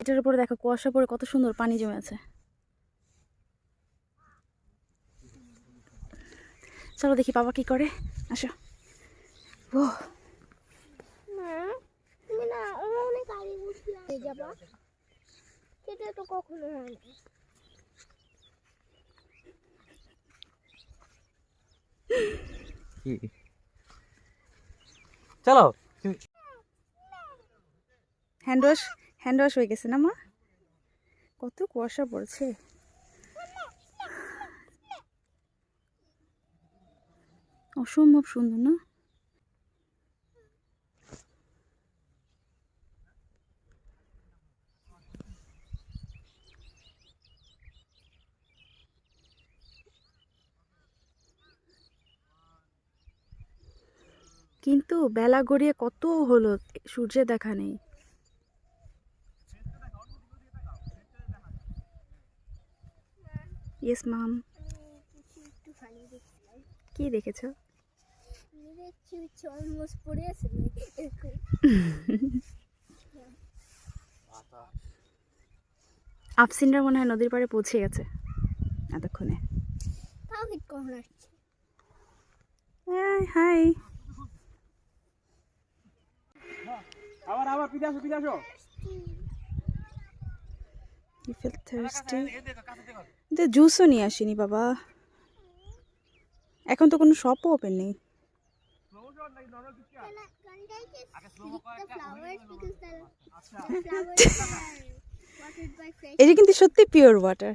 এটার উপরে দেখো কুয়াশা পড়ে কত সুন্দর পানি জমে আছে। চলো দেখি বাবা কি করে, আসো। ও তুমি না অনেক আগে বুঝলাম যাবা, সেটা তো কখনো হয় না। চলো হ্যান্ড ওয়াশ হয়ে গেছে না মা? কত কুয়াশা পড়ছে। অসম্ভব সুন্দর না? কিন্তু বেলা গড়িয়ে কত হলো, সূর্যের দেখা নেই। ইয়েস মাম। কি দেখেছো? আফসিনরা মনে হয় নদীর পাড়ে পৌঁছে গেছে এতক্ষণে। হাই। আবার পিছাসো You feel thirsty? জুসও নিয়ে আসিনি বাবা, এখন তো কোনো শপও ওপেন নেই। এটা কিন্তু সত্যি পিওর ওয়াটার।